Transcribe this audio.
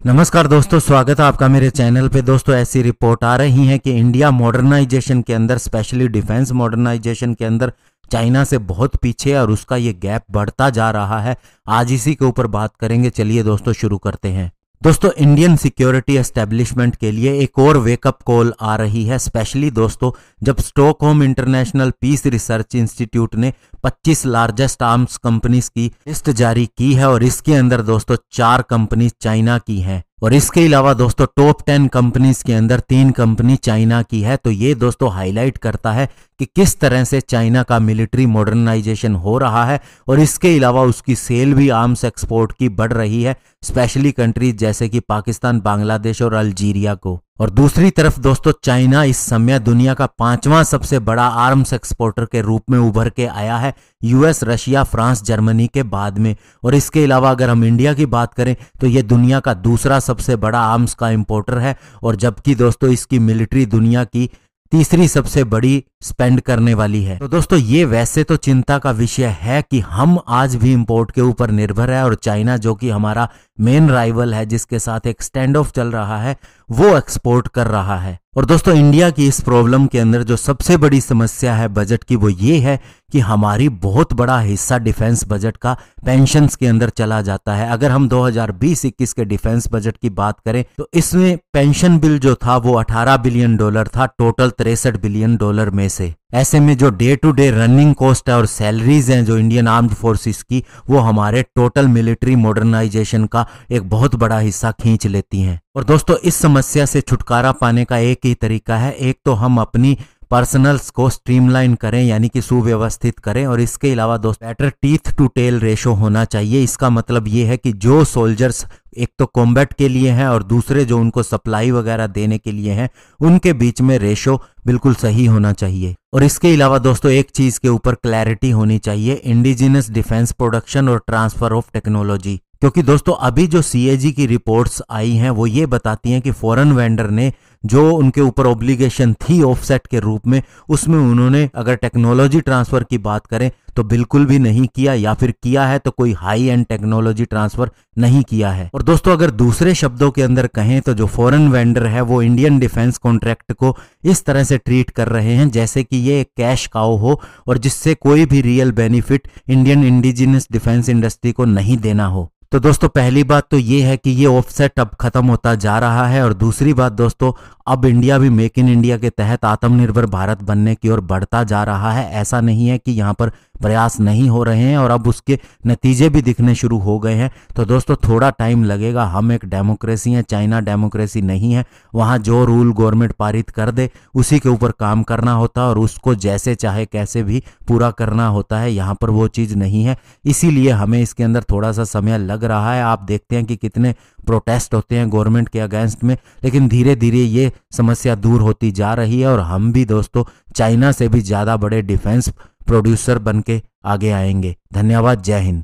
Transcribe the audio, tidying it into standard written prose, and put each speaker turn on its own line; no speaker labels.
नमस्कार दोस्तों, स्वागत है आपका मेरे चैनल पे। दोस्तों, ऐसी रिपोर्ट आ रही है कि इंडिया मॉडर्नाइजेशन के अंदर, स्पेशली डिफेंस मॉडर्नाइजेशन के अंदर चाइना से बहुत पीछे है और उसका ये गैप बढ़ता जा रहा है। आज इसी के ऊपर बात करेंगे। चलिए दोस्तों शुरू करते हैं। दोस्तों, इंडियन सिक्योरिटी एस्टेब्लिशमेंट के लिए एक और वेकअप कॉल आ रही है, स्पेशली दोस्तों जब Stockholm international peace research institute ने 25 लार्जेस्ट आर्म्स कंपनीज की लिस्ट जारी की है और इसके अंदर दोस्तों 4 कंपनीज चाइना की हैं और इसके अलावा दोस्तों टॉप 10 कंपनीज के अंदर 3 कंपनी चाइना की है। तो ये दोस्तों हाईलाइट करता है कि किस तरह से चाइना का मिलिट्री मॉडर्नाइजेशन हो रहा है और इसके अलावा उसकी सेल भी आर्म्स एक्सपोर्ट की बढ़ रही है, स्पेशली कंट्रीज जैसे कि पाकिस्तान, बांग्लादेश और अल्जीरिया को। और दूसरी तरफ दोस्तों चाइना इस समय दुनिया का 5वां सबसे बड़ा आर्म्स एक्सपोर्टर के रूप में उभर के आया है, यूएस, रशिया, फ्रांस, जर्मनी के बाद में। और इसके अलावा अगर हम इंडिया की बात करें तो ये दुनिया का दूसरा सबसे बड़ा आर्म्स का इंपोर्टर है और जबकि दोस्तों इसकी मिलिट्री दुनिया की तीसरी सबसे बड़ी स्पेंड करने वाली है। तो दोस्तों ये वैसे तो चिंता का विषय है कि हम आज भी इंपोर्ट के ऊपर निर्भर है और चाइना जो कि हमारा मेन राइवल है, जिसके साथ एक स्टैंड ऑफ चल रहा है, वो एक्सपोर्ट कर रहा है। और दोस्तों इंडिया की इस प्रॉब्लम के अंदर जो सबसे बड़ी समस्या है बजट की, वो ये है कि हमारी बहुत बड़ा हिस्सा डिफेंस बजट का पेंशन्स के अंदर चला जाता है। अगर हम 2020-21 के डिफेंस बजट की बात करें तो इसमें पेंशन बिल जो था वो $18 बिलियन था टोटल $63 बिलियन में से। ऐसे में जो day to day running cost है और सैलरीज हैं जो इंडियन आर्म्ड फोर्सेस की, वो हमारे टोटल मिलिट्री मॉडर्नाइजेशन का एक बहुत बड़ा हिस्सा खींच लेती हैं। और दोस्तों इस समस्या से छुटकारा पाने का एक ही तरीका है, एक तो हम अपनी पर्सनल्स को स्ट्रीमलाइन करें यानी कि सुव्यवस्थित करें और इसके अलावा दोस्तों better teeth to tail ratio होना चाहिए। इसका मतलब ये है कि जो सोल्जर्स एक तो कॉम्बैट के लिए हैं और दूसरे जो उनको सप्लाई वगैरह देने के लिए हैं, उनके बीच में रेशो बिल्कुल सही होना चाहिए। और इसके अलावा दोस्तों एक चीज के ऊपर क्लैरिटी होनी चाहिए, इंडिजिनस डिफेंस प्रोडक्शन और ट्रांसफर ऑफ टेक्नोलॉजी। क्योंकि दोस्तों अभी जो सीएजी की रिपोर्ट्स आई हैं वो ये बताती हैं कि फॉरेन वेंडर ने जो उनके ऊपर ऑब्लिगेशन थी ऑफसेट के रूप में, उसमें उन्होंने अगर टेक्नोलॉजी ट्रांसफर की बात करें तो बिल्कुल भी नहीं किया, या फिर किया है तो कोई हाई एंड टेक्नोलॉजी ट्रांसफर नहीं किया है। और दोस्तों अगर दूसरे शब्दों के अंदर कहें तो जो फॉरेन वेंडर है वो इंडियन डिफेंस कॉन्ट्रैक्ट को इस तरह से ट्रीट कर रहे हैं जैसे कि ये एक कैश काउ हो और जिससे कोई भी real benefit Indian indigenous defence industry को नहीं देना हो। तो दोस्तों पहली बात तो ये है कि ये ऑफसेट अब खत्म होता जा रहा है और दूसरी बात दोस्तों अब इंडिया भी मेक इन इंडिया के तहत आत्मनिर्भर भारत बनने की ओर बढ़ता जा रहा है। ऐसा नहीं है कि यहाँ पर प्रयास नहीं हो रहे हैं और अब उसके नतीजे भी दिखने शुरू हो गए हैं। तो दोस्तों थोड़ा टाइम लगेगा। हम एक डेमोक्रेसी है, चाइना डेमोक्रेसी नहीं है। वहाँ जो रूल गवर्नमेंट पारित कर दे उसी के ऊपर काम करना होता है और उसको जैसे चाहे कैसे भी पूरा करना होता है। यहाँ पर वो चीज़ नहीं है, इसीलिए हमें इसके अंदर थोड़ा सा समय लग रहा है। आप देखते हैं कि कितने प्रोटेस्ट होते हैं गवर्नमेंट के अगेंस्ट में, लेकिन धीरे धीरे ये समस्या दूर होती जा रही है और हम भी दोस्तों चाइना से भी ज़्यादा बड़े डिफेंस प्रोड्यूसर बन के आगे आएंगे। धन्यवाद। जय हिंद।